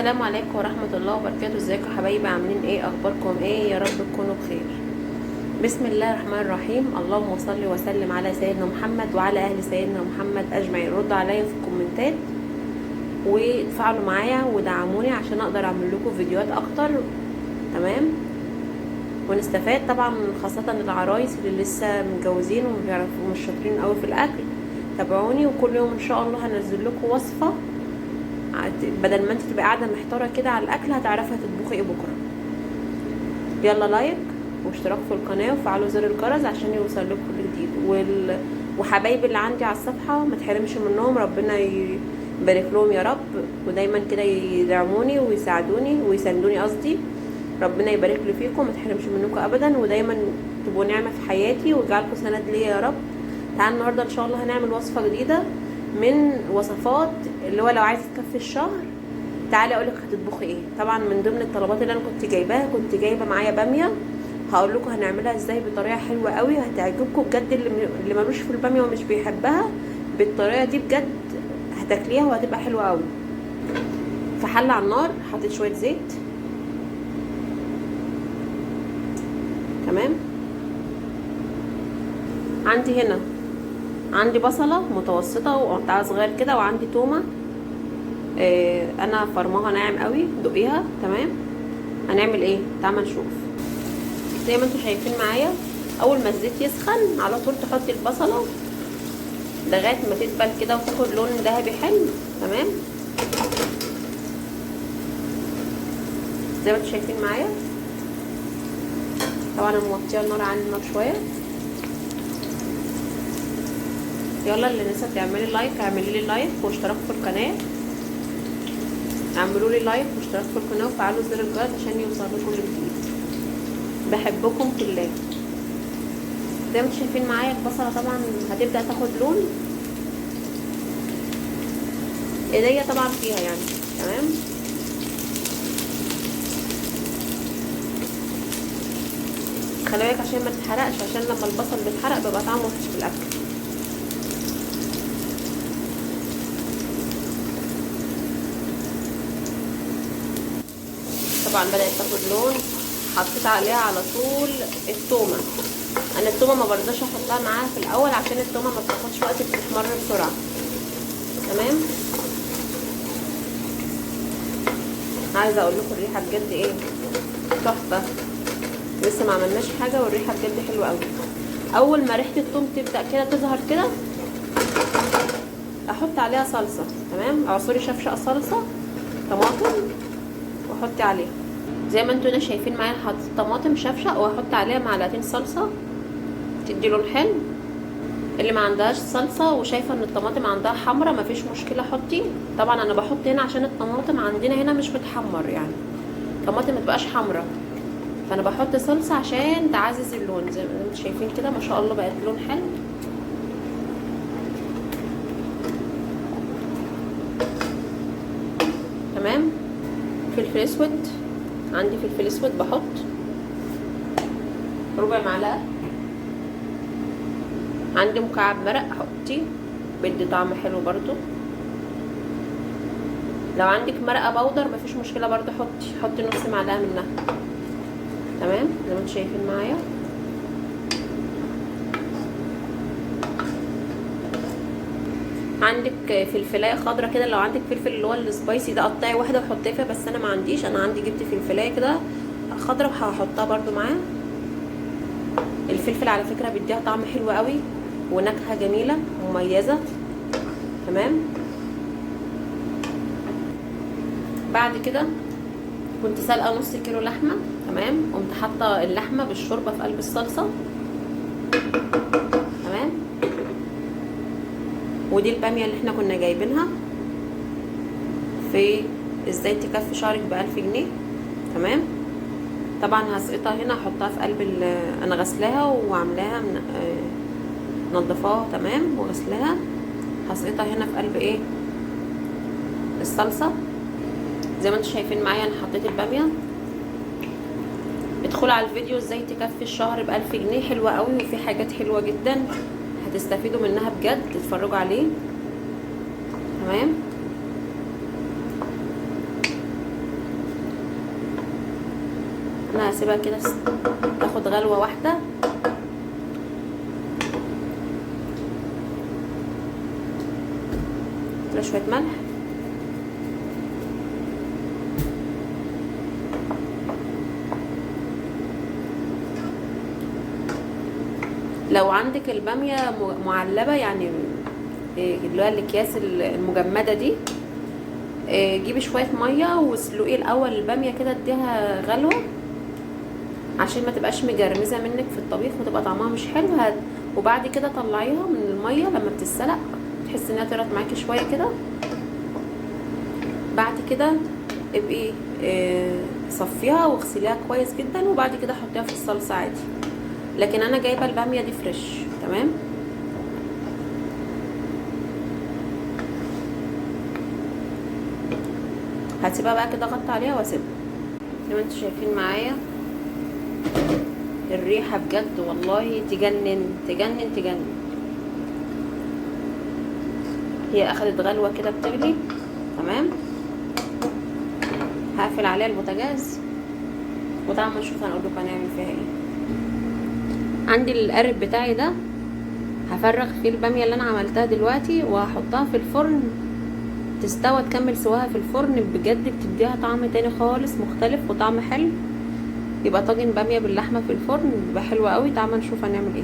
السلام عليكم ورحمة الله وبركاته. ازيكم يا حبايبي؟ عاملين ايه؟ اخباركم ايه؟ يا رب تكونوا بخير. بسم الله الرحمن الرحيم. اللهم صل وسلم على سيدنا محمد وعلى اهل سيدنا محمد اجمعين. ردوا عليا في الكومنتات وتفاعلوا معايا ودعموني عشان اقدر اعمل لكم فيديوهات اكتر، تمام؟ ونستفاد طبعا، خاصة العرايس اللي لسه متجوزين ومش شاطرين قوي في الاكل. تابعوني وكل يوم ان شاء الله هنزل لكم وصفة، بدل ما انت تبقى قاعده محتاره كده على الاكل هتعرفي هتطبخي ايه بكره. يلا لايك واشتراك في القناه وفعلوا زر الجرس عشان يوصل لكم كل جديد. وحبايبي اللي عندي على الصفحه ما تحرمش منهم، ربنا يبارك لهم يا رب، ودايما كده يدعموني ويساعدوني ويساندوني قصدي. ربنا يبارك لي فيكم، ما تحرمش منكم ابدا، ودايما تبقوا نعمه في حياتي ويجعلكم سند ليا يا رب. تعالوا النهارده ان شاء الله هنعمل وصفه جديده من وصفات اللي هو لو عايزه تكفي الشهر. تعالي اقولك هتطبخي ايه. طبعا من ضمن الطلبات اللي انا كنت جايباها، كنت جايبه معايا باميه. هقول لكم هنعملها ازاي بطريقه حلوه قوي هتعجبكم بجد. اللي ملوش في الباميه ومش بيحبها بالطريقه دي بجد هتاكليها وهتبقى حلوه قوي. في حله على النار حطيت شويه زيت، تمام. عندي بصله متوسطه وقطعها صغير كده، وعندي تومه انا فرماها ناعم قوي، دقيها، تمام. هنعمل ايه؟ تعالوا نشوف. زي ما انتم شايفين معايا، اول ما الزيت يسخن على طول تحطي البصله لغايه ما تدبل كده وتاخد لون ذهبي حلو، تمام. زي ما انتم شايفين معايا. طبعا انا موطيه النار عن النار شويه. يلا اللي لسه تعملي لايك اعملي لي لايك واشتراك في القناه، اعملوا لي لايك واشتراك في القناه وفعلوا زر الجرس عشان يوصل لكم جديد. بحبكم في الله. زي ما انتم شايفين معايا البصله طبعا هتبدا تاخد لون، ايديا طبعا فيها يعني، تمام. خلي بالك عشان ما تتحرقش، عشان لما البصل بيتحرق بيبقى طعمه وحش في الاكل. طبعا بدات تاخد لون، حطيت عليها على طول التومه. انا التومه ما برضاش احطها معاها في الاول عشان التومه ما بتاخدش وقت، بتحمر بسرعه، تمام. عايزه اقول لكم الريحه بجد ايه تحفه. لسه ما عملناش حاجه والريحه بجد حلوه قوي. اول ما ريحه الثوم تبدا كده تظهر كده احط عليها صلصه، تمام. اعصري شفشق صلصه طماطم واحطي عليها. زي ما انتوا شايفين معايا حطيت طماطم شفشق واحط عليها معلقتين صلصه تدي لون حلو. اللي ما عندهاش صلصه وشايفه ان الطماطم عندها حمرا مفيش مشكله حطي. طبعا انا بحط هنا عشان الطماطم عندنا هنا مش بتحمر، يعني الطماطم ما تبقاش حمرا، فانا بحط صلصه عشان تعزز اللون. زي ما انتوا شايفين كده ما شاء الله بقت لون حلو، تمام. فلفل اسود، عندي فلفل اسود بحط ربع معلقه. عندي مكعب مرق حطي بدي طعم حلو برضو. لو عندك مرقه بودر مفيش مشكله برضو حطي نص معلقه منها، تمام. زي ما انتم شايفين معايا. عندك فلفلايه خضرا كده، لو عندك فلفل اللي هو السبايسي ده قطعي واحده وحطيها فيها، بس انا ما عنديش. انا عندي جبت فلفلايه كده خضرا وهحطها برضو معاه. الفلفل على فكره بيديها طعم حلو قوي ونكهه جميله مميزه، تمام. بعد كده كنت سالقه نص كيلو لحمه، تمام. قمت حاطه اللحمه بالشوربه في قلب الصلصه، تمام. ودي الباميه اللي احنا كنا جايبينها في ازاي تكفي شهرك ب1000 جنيه، تمام. طبعا هسقطها هنا احطها في قلب انا غسلاها وعاملاها منضفاها، تمام، وغسلاها. هسقطها هنا في قلب ايه الصلصه. زي ما انتم شايفين معايا انا حطيت الباميه. ادخلوا على الفيديو ازاي تكفي الشهر ب1000 جنيه، حلوه قوي وفي حاجات حلوه جدا هتستفيدوا منها بجد، اتفرجوا عليه، تمام. انا هسيبها كده تاخد غلوه واحده. شويه ملح، لو عندك الباميه معلبه يعني اللي هو الاكياس المجمده دي، جيبي شويه ميه واسلقي الاول الباميه كده، اديها غلوه عشان ما تبقاش مجرمزه منك في الطبيخ وتبقى طعمها مش حلو. وبعد كده طلعيها من الميه لما بتتسلق، تحسي انها طلعت معاكي شويه كده. بعد كده ابقي صفيها واغسليها كويس جدا، وبعد كده حطيها في الصلصه عادي. لكن انا جايبه الباميه دي فريش. تمام. هسيبها بقى كده، اغطي عليها واسيبها. زي ما انتم شايفين معايا الريحه بجد والله تجنن تجنن تجنن. هي اخدت غلوه كده بتغلي. تمام. هقفل عليها البوتاجاز وطبعا نشوف هنقول لكم هنعمل فيها ايه. عندي القارب بتاعي ده هفرغ فيه الباميه اللي انا عملتها دلوقتي وهحطها في الفرن تستوى، تكمل سواها في الفرن. بجد بتديها طعم تاني خالص مختلف وطعم حلو. يبقى طاجن باميه باللحمه في الفرن بيبقى حلو قوي. تعالوا نشوف هنعمل ايه.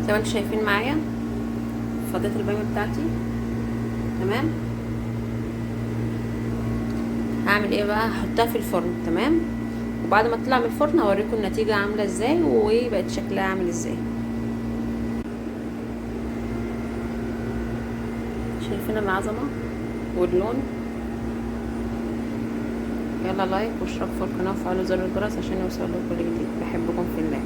زي ما انتم شايفين معايا فضيت الباميه بتاعتي. تمام. هعمل ايه بقى؟ هحطها في الفرن. تمام. وبعد ما تطلع من الفرن هوريكم النتيجه عامله ازاي وبقت شكلها عامل ازاي. شايفين العظمه واللون؟ يلا لايك واشتركوا في القناه وفعلوا زر الجرس عشان يوصلوا كل جديد. بحبكم في الله.